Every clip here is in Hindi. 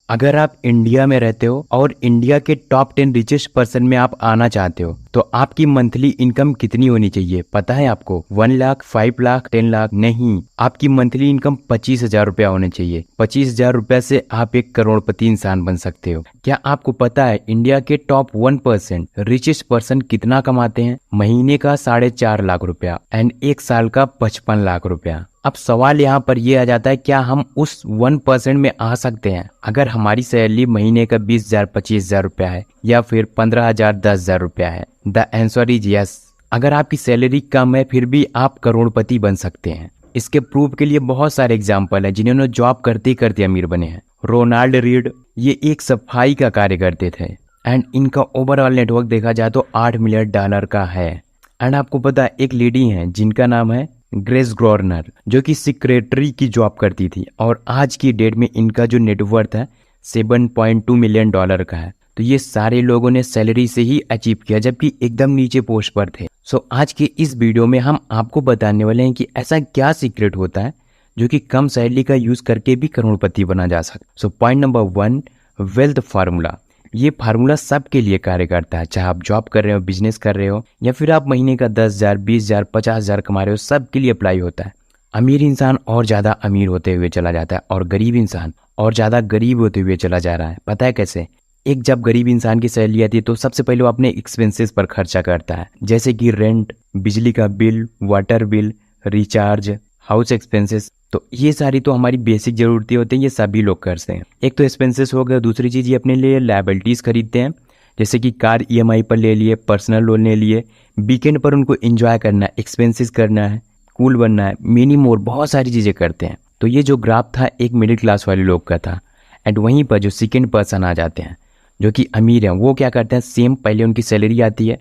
अगर आप इंडिया में रहते हो और इंडिया के टॉप 10 रिचेस्ट पर्सन में आप आना चाहते हो तो आपकी मंथली इनकम कितनी होनी चाहिए पता है आपको? 1 लाख, 5 लाख, 10 लाख नहीं, आपकी मंथली इनकम 25,000 रुपया होने चाहिए। 25,000 रुपया से आप एक करोड़पति इंसान बन सकते हो। क्या आपको पता है इंडिया के टॉप 1% रिचेस्ट पर्सन कितना कमाते हैं? महीने का 4.5 लाख रुपया एंड एक साल का 55 लाख रुपया। अब सवाल यहाँ पर ये आ जाता है, क्या हम उस 1% में आ सकते हैं? अगर हमारी सैलरी महीने का 20,000 25,000 रुपया है या फिर 15,000 10,000 रुपया है, द आंसर इज यस। अगर आपकी सैलरी कम है फिर भी आप करोड़पति बन सकते हैं। इसके प्रूफ के लिए बहुत सारे एग्जाम्पल हैं जिन्होंने जॉब करते करते अमीर बने हैं। रोनाल्ड रीड, ये एक सफाई का कार्य करते थे एंड इनका ओवरऑल नेटवर्क देखा जाए तो $8 मिलियन का है। एंड आपको पता है एक लेडी है जिनका नाम है ग्रेस ग्रोर्नर, जो कि सेक्रेटरी की जॉब करती थी और आज की डेट में इनका जो नेटवर्थ है $7.2 मिलियन का है। तो ये सारे लोगों ने सैलरी से ही अचीव किया जबकि एकदम नीचे पोस्ट पर थे। सो आज के इस वीडियो में हम आपको बताने वाले हैं कि ऐसा क्या सीक्रेट होता है जो कि कम सैलरी का यूज करके भी करोड़पति बना जा सकता। So point number 1, wealth formula. ये फार्मूला सबके लिए कार्य करता है, चाहे आप जॉब कर रहे हो, बिजनेस कर रहे हो या फिर आप महीने का 10,000 20,000 50,000 कमा रहे हो, सबके लिए अप्लाई होता है। अमीर इंसान और ज्यादा अमीर होते हुए चला जाता है और गरीब इंसान और ज्यादा गरीब होते हुए चला जा रहा है। पता है कैसे? एक जब गरीब इंसान की सैलरी आती है तो सबसे पहले वो अपने एक्सपेंसेस पर खर्चा करता है, जैसे कि रेंट, बिजली का bill, water bill, recharge, house expenses. तो ये सारी तो हमारी बेसिक जरूरतें होती हैं, ये सभी लोग करते हैं। एक तो एक्सपेंसेस हो गया, दूसरी चीज़ ये अपने लिए लायबिलिटीज़ खरीदते हैं, जैसे कि कार EMI पर ले लिए, पर्सनल लोन ले लिए, वीकेंड पर उनको एंजॉय करना है, एक्सपेंसेस करना है, कूल बनना है, मिनी मोर, बहुत सारी चीज़ें करते हैं। तो ये जो ग्राफ था एक मिडिल क्लास वाले लोग का था। एंड वहीं पर जो सेकेंड पर्सन आ जाते हैं जो कि अमीर हैं, वो क्या करते हैं, सेम पहले उनकी सैलरी आती है,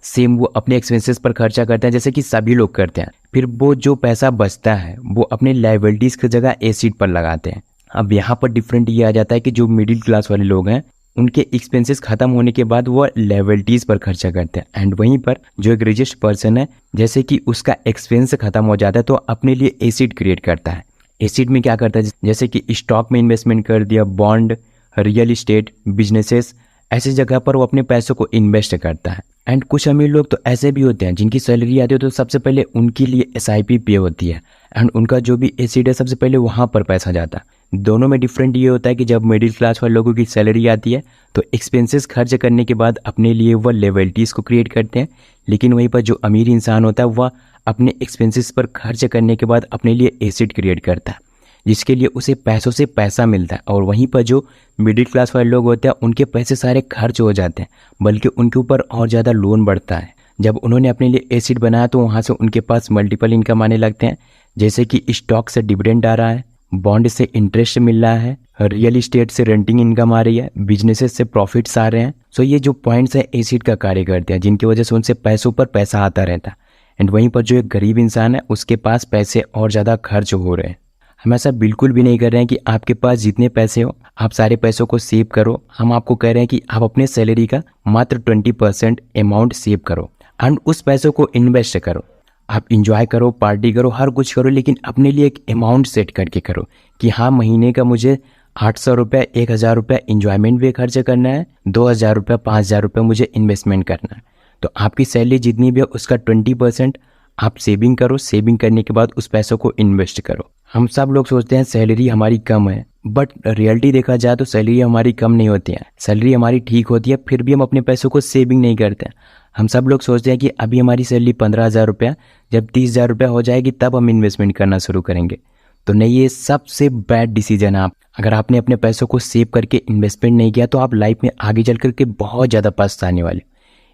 सेम वो अपने एक्सपेंसेस पर खर्चा करते हैं जैसे कि सभी लोग करते हैं। फिर वो जो पैसा बचता है वो अपने लायबिलिटीज की जगह एसेट पर लगाते हैं। अब यहाँ पर डिफरेंट ये आ जाता है कि जो मिडिल क्लास वाले लोग हैं उनके एक्सपेंसेस खत्म होने के बाद वो लायबिलिटीज पर खर्चा करते हैं। एंड वहीं पर जो एक रिचेस्ट पर्सन है, जैसे कि उसका एक्सपेंस खत्म हो जाता है तो अपने लिए एसेट क्रिएट करता है। एसेट में क्या करता है, जैसे कि स्टॉक में इन्वेस्टमेंट कर दिया, बॉन्ड, रियल इस्टेट, बिजनेसेस, ऐसी जगह पर वो अपने पैसों को इन्वेस्ट करता है। एंड कुछ अमीर लोग तो ऐसे भी होते हैं जिनकी सैलरी आती है तो सबसे पहले उनके लिए SIP पे होती है एंड उनका जो भी एसेट है सबसे पहले वहाँ पर पैसा जाता है। दोनों में डिफरेंट ये होता है कि जब मिडिल क्लास वाले लोगों की सैलरी आती है तो एक्सपेंसेस खर्च करने के बाद अपने लिए वह लायबिलिटीज़ को क्रिएट करते हैं, लेकिन वहीं पर जो अमीर इंसान होता है वह अपने एक्सपेंसेस पर खर्च करने के बाद अपने लिए एसेट क्रिएट करता है जिसके लिए उसे पैसों से पैसा मिलता है। और वहीं पर जो मिडिल क्लास वाले लोग होते हैं उनके पैसे सारे खर्च हो जाते हैं, बल्कि उनके ऊपर और ज़्यादा लोन बढ़ता है। जब उन्होंने अपने लिए एसेट बनाया तो वहाँ से उनके पास मल्टीपल इनकम आने लगते हैं, जैसे कि स्टॉक से डिविडेंड आ रहा है, बॉन्ड से इंटरेस्ट मिल रहा है, रियल इस्टेट से रेंटिंग इनकम आ रही है, बिजनेसेस से प्रॉफिट्स आ रहे हैं। सो ये जो पॉइंट्स है एसेट का कार्य करते हैं जिनकी वजह से उनसे पैसों पर पैसा आता रहता है। एंड वहीं पर जो एक गरीब इंसान है उसके पास पैसे और ज़्यादा खर्च हो रहे हैं। हम ऐसा बिल्कुल भी नहीं कर रहे हैं कि आपके पास जितने पैसे हो आप सारे पैसों को सेव करो। हम आपको कह रहे हैं कि आप अपने सैलरी का मात्र 20% अमाउंट सेव करो एंड उस पैसों को इन्वेस्ट करो। आप इंजॉय करो, पार्टी करो, हर कुछ करो, लेकिन अपने लिए एक अमाउंट सेट करके करो कि हाँ महीने का मुझे 800 रुपये, 1,000 रुपये इंजॉयमेंट पे खर्च करना है, 2,000 रुपये, 5,000 रुपये मुझे इन्वेस्टमेंट करना है। तो आपकी सैलरी जितनी भी है उसका 20% आप सेविंग करो, सेविंग करने के बाद उस पैसों को इन्वेस्ट करो। हम सब लोग सोचते हैं सैलरी हमारी कम है, बट रियलिटी देखा जाए तो सैलरी हमारी कम नहीं होती है, सैलरी हमारी ठीक होती है, फिर भी हम अपने पैसों को सेविंग नहीं करते हैं। हम सब लोग सोचते हैं कि अभी हमारी सैलरी 15,000 रुपया, जब 30,000 रुपया हो जाएगी तब हम इन्वेस्टमेंट करना शुरू करेंगे। तो नहीं, ये सबसे बैड डिसीजन है। आप अगर आपने अपने पैसों को सेव करके इन्वेस्टमेंट नहीं किया तो आप लाइफ में आगे चल करके बहुत ज़्यादा पछताने वाले।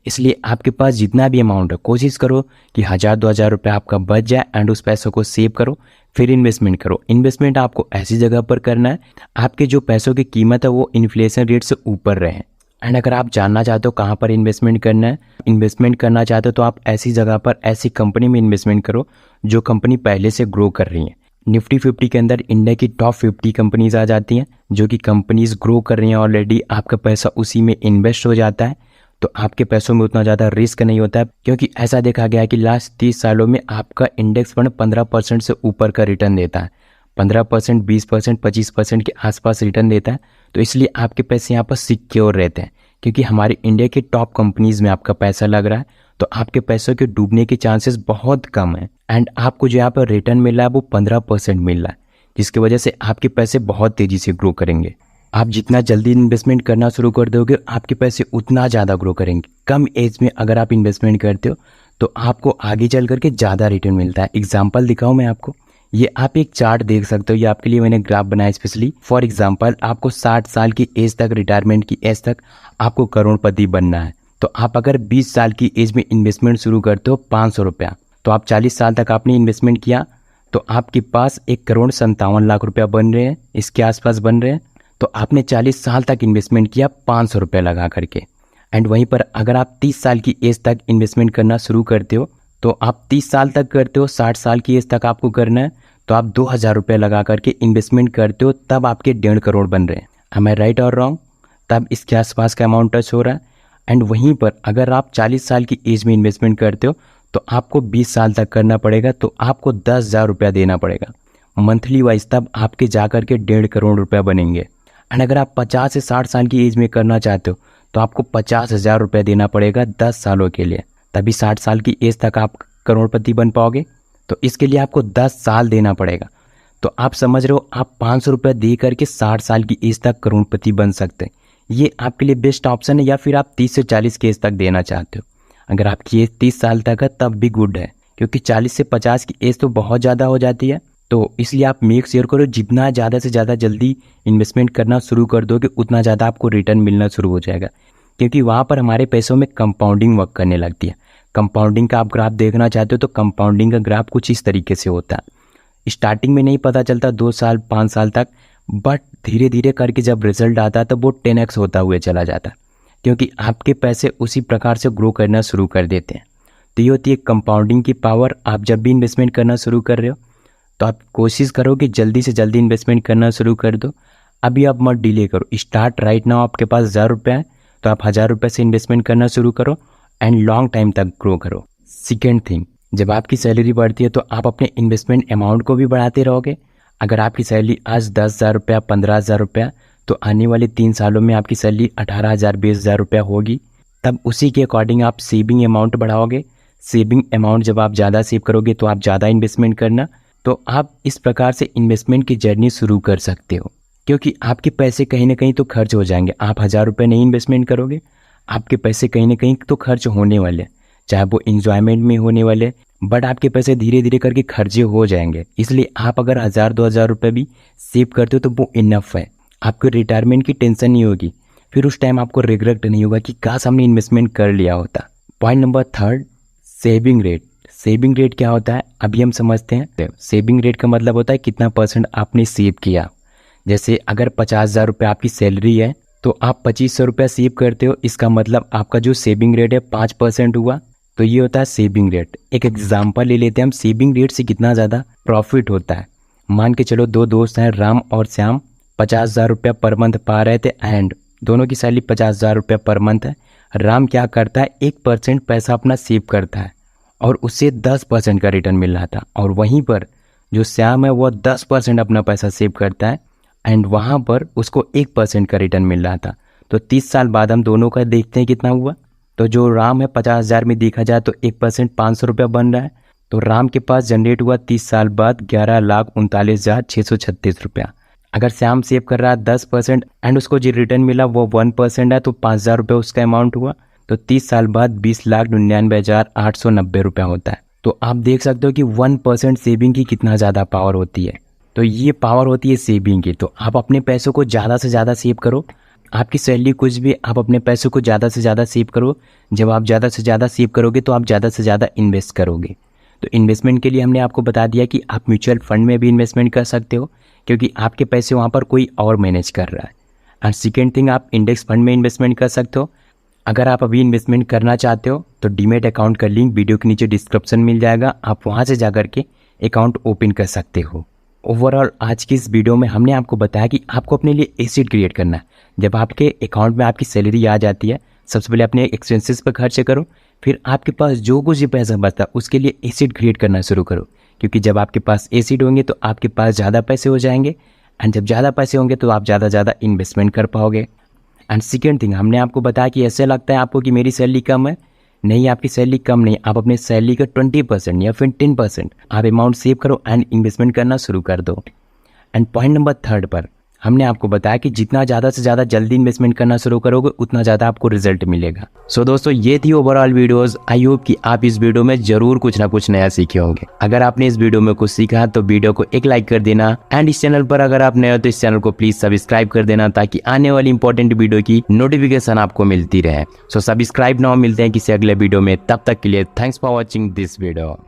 इसलिए आपके पास जितना भी अमाउंट है कोशिश करो कि 1,000-2,000 रुपये आपका बच जाए एंड उस पैसों को सेव करो, फिर इन्वेस्टमेंट करो। इन्वेस्टमेंट आपको ऐसी जगह पर करना है आपके जो पैसों की कीमत है वो इन्फ्लेशन रेट से ऊपर रहे। एंड अगर आप जानना चाहते हो कहाँ पर इन्वेस्टमेंट करना है, इन्वेस्टमेंट करना चाहते हो तो आप ऐसी जगह पर, ऐसी कंपनी में इन्वेस्टमेंट करो जो कंपनी पहले से ग्रो कर रही है। निफ्टी 50 के अंदर इंडिया की टॉप 50 कंपनीज आ जाती हैं जो कि कंपनीज ग्रो कर रही हैं ऑलरेडी। आपका पैसा उसी में इन्वेस्ट हो जाता है तो आपके पैसों में उतना ज़्यादा रिस्क नहीं होता है, क्योंकि ऐसा देखा गया है कि लास्ट 30 सालों में आपका इंडेक्स फंड 15% से ऊपर का रिटर्न देता है। 15%, 20%, 25% के आसपास रिटर्न देता है। तो इसलिए आपके पैसे यहाँ पर सिक्योर रहते हैं, क्योंकि हमारे इंडिया के टॉप कंपनीज में आपका पैसा लग रहा है, तो आपके पैसों के डूबने के चांसेस बहुत कम है। एंड आपको जो यहाँ पर रिटर्न मिल रहा है वो 15% मिल रहा है, जिसकी वजह से आपके पैसे बहुत तेज़ी से ग्रो करेंगे। आप जितना जल्दी इन्वेस्टमेंट करना शुरू कर दोगे, आपके पैसे उतना ज़्यादा ग्रो करेंगे। कम एज में अगर आप इन्वेस्टमेंट करते हो तो आपको आगे चल करके ज़्यादा रिटर्न मिलता है। एग्जाम्पल दिखाऊँ मैं आपको, ये आप एक चार्ट देख सकते हो, ये आपके लिए मैंने ग्राफ बनाया स्पेशली। फॉर एग्जांपल आपको 60 साल की एज तक, रिटायरमेंट की एज तक आपको करोड़पति बनना है। तो आप अगर 20 साल की एज में इन्वेस्टमेंट शुरू करते हो 500 रुपया, तो आप 40 साल तक आपने इन्वेस्टमेंट किया तो आपके पास 1,57,00,000 रुपया बन रहे हैं, इसके आसपास बन रहे हैं। तो आपने 40 साल तक इन्वेस्टमेंट किया 500 रुपये लगा करके। एंड वहीं पर अगर आप 30 साल की एज तक इन्वेस्टमेंट करना शुरू करते हो, तो आप 30 साल तक करते हो, 60 साल की एज तक आपको करना है, तो आप 2,000 रुपये लगा करके इन्वेस्टमेंट करते हो, तब आपके 1.5 करोड़ बन रहे हैं। एम आई राइट और रॉन्ग? तब इसके आसपास का अमाउंट टच हो रहा है। एंड वहीं पर अगर आप 40 साल की एज में इन्वेस्टमेंट करते हो तो आपको 20 साल तक करना पड़ेगा, तो आपको 10,000 रुपया देना पड़ेगा मंथली वाइज, तब आपके जा करके 1.5 करोड़ रुपया बनेंगे। एंड अगर आप 50 से 60 साल की एज में करना चाहते हो तो आपको 50,000 रुपये देना पड़ेगा 10 सालों के लिए, तभी 60 साल की एज तक आप करोड़पति बन पाओगे। तो इसके लिए आपको 10 साल देना पड़ेगा। तो आप समझ रहे हो, आप 500 रुपये दे करके 60 साल की एज तक करोड़पति बन सकते हैं। ये आपके लिए बेस्ट ऑप्शन है। या फिर आप 30 से 40 की एज तक देना चाहते हो, अगर आपकी एज 30 साल तक है तब भी गुड है, क्योंकि 40 से 50 की एज तो बहुत ज़्यादा हो जाती है। तो इसलिए आप मेक श्योर करो, जितना ज़्यादा से ज़्यादा जल्दी इन्वेस्टमेंट करना शुरू कर दोगे उतना ज़्यादा आपको रिटर्न मिलना शुरू हो जाएगा, क्योंकि वहाँ पर हमारे पैसों में कंपाउंडिंग वर्क करने लगती है। कंपाउंडिंग का आप ग्राफ देखना चाहते हो तो कंपाउंडिंग का ग्राफ कुछ इस तरीके से होता है। स्टार्टिंग में नहीं पता चलता 2 साल 5 साल तक, बट धीरे धीरे करके जब रिजल्ट आता है तो वो 10x होता हुए चला जाता है, क्योंकि आपके पैसे उसी प्रकार से ग्रो करना शुरू कर देते हैं। तो ये होती है कंपाउंडिंग की पावर। आप जब भी इन्वेस्टमेंट करना शुरू कर रहे हो तो आप कोशिश करो कि जल्दी से जल्दी इन्वेस्टमेंट करना शुरू कर दो। अभी आप मत डिले करो, स्टार्ट राइट नाउ। आपके पास 1,000 रुपये है तो आप 1,000 रुपये से इन्वेस्टमेंट करना शुरू करो एंड लॉन्ग टाइम तक ग्रो करो। सेकेंड थिंग, जब आपकी सैलरी बढ़ती है तो आप अपने इन्वेस्टमेंट अमाउंट को भी बढ़ाते रहोगे। अगर आपकी सैलरी आज 10,000 रुपया, 15,000 रुपया, तो आने वाले 3 सालों में आपकी सैलरी 18,000, 20,000 रुपया होगी। तब उसी के अकॉर्डिंग आप सेविंग अमाउंट बढ़ाओगे। सेविंग अमाउंट जब आप ज़्यादा सेव करोगे तो आप ज़्यादा इन्वेस्टमेंट करना। तो आप इस प्रकार से इन्वेस्टमेंट की जर्नी शुरू कर सकते हो, क्योंकि आपके पैसे कहीं ना कहीं तो खर्च हो जाएंगे। आप 1,000 रुपये नहीं इन्वेस्टमेंट करोगे, आपके पैसे कहीं ना कहीं तो खर्च होने वाले, चाहे वो इंजॉयमेंट में होने वाले, बट आपके पैसे धीरे धीरे करके खर्चे हो जाएंगे। इसलिए आप अगर 1,000 2,000 रुपये भी सेव करते हो तो वो इनफ है। आपको रिटायरमेंट की टेंशन नहीं होगी, फिर उस टाइम आपको रिग्रेट नहीं होगा कि काश हमने इन्वेस्टमेंट कर लिया होता। Point number 3, saving rate. Saving rate क्या होता है अभी हम समझते हैं। सेविंग रेट का मतलब होता है कितना % आपने सेव किया। जैसे अगर 50,000 रुपये आपकी सैलरी है तो आप 2,500 रुपया सेव करते हो, इसका मतलब आपका जो सेविंग रेट है 5% हुआ। तो ये होता है सेविंग रेट। एक एग्जांपल ले लेते हैं हम, सेविंग रेट से कितना ज़्यादा प्रॉफिट होता है। मान के चलो 2 दोस्त हैं, राम और श्याम, 50,000 रुपया पर मंथ पा रहे थे एंड दोनों की सैलरी 50,000 रुपया पर मंथ है। राम क्या करता है, 1% पैसा अपना सेव करता है और उससे 10% का रिटर्न मिल रहा था, और वहीं पर जो श्याम है वो 10% अपना पैसा सेव करता है एंड वहाँ पर उसको 1% का रिटर्न मिल रहा था। तो 30 साल बाद हम दोनों का देखते हैं कितना हुआ। तो जो राम है 50,000 में देखा जाए तो 1% 500 रुपया बन रहा है। तो राम के पास जनरेट हुआ 30 साल बाद 11,39,636 रुपया। अगर श्याम सेव कर रहा है 10% एंड उसको जो रिटर्न मिला वो 1% है, तो 5,000 रुपये उसका अमाउंट हुआ। तो 30 साल बाद 20,99,890 रुपया होता है। तो आप देख सकते हो कि 1% सेविंग की कितना ज़्यादा पावर होती है। तो ये पावर होती है सेविंग की। तो आप अपने पैसों को ज़्यादा से ज़्यादा सेव करो। आपकी सैलरी कुछ भी, आप अपने पैसों को ज़्यादा से ज़्यादा सेव करो। जब आप ज़्यादा से ज़्यादा सेव करोगे तो आप ज़्यादा से ज़्यादा इन्वेस्ट करोगे। तो इन्वेस्टमेंट के लिए हमने आपको बता दिया कि आप म्यूचुअल फंड में भी इन्वेस्टमेंट कर सकते हो, क्योंकि आपके पैसे वहाँ पर कोई और मैनेज कर रहा है। एंड सेकेंड थिंग, आप इंडेक्स फंड में इन्वेस्टमेंट कर सकते हो। अगर आप अभी इन्वेस्टमेंट करना चाहते हो तो डीमेट अकाउंट का लिंक वीडियो के नीचे डिस्क्रिप्शन मिल जाएगा, आप वहाँ से जाकर के अकाउंट ओपन कर सकते हो। ओवरऑल आज की इस वीडियो में हमने आपको बताया कि आपको अपने लिए एसेट क्रिएट करना है। जब आपके अकाउंट में आपकी सैलरी आ जाती है, सबसे पहले अपने एक्सपेंसेस पर खर्च करो, फिर आपके पास जो कुछ भी पैसा बचता है उसके लिए एसेट क्रिएट करना शुरू करो, क्योंकि जब आपके पास एसिड होंगे तो आपके पास ज़्यादा पैसे हो जाएंगे, एंड जब ज़्यादा पैसे होंगे तो आप ज़्यादा इन्वेस्टमेंट कर पाओगे। एंड सेकेंड थिंग, हमने आपको बताया कि ऐसे लगता है आपको कि मेरी सैलरी कम है। नहीं, आपकी सैलरी कम नहीं, आप अपने सैलरी का 20% या फिर 10% आप अमाउंट सेव करो एंड इन्वेस्टमेंट करना शुरू कर दो। एंड पॉइंट नंबर 3 पर हमने आपको बताया कि जितना ज़्यादा से ज़्यादा जल्दी इन्वेस्टमेंट करना शुरू करोगे उतना ज़्यादा आपको रिजल्ट मिलेगा। सो दोस्तों, ये थी ओवरऑल वीडियोस। आई होप कि आप इस वीडियो में जरूर कुछ ना कुछ नया सीखे होंगे। अगर आपने इस वीडियो में कुछ सीखा तो वीडियो को एक लाइक कर देना, एंड इस चैनल पर अगर आप नए हो तो इस चैनल को प्लीज सब्सक्राइब कर देना, ताकि आने वाली इंपॉर्टेंट वीडियो की नोटिफिकेशन आपको मिलती रहे। सो सब्सक्राइब नाउ, मिलते हैं किसी अगले वीडियो में, तब तक के लिए thanks for watching this video.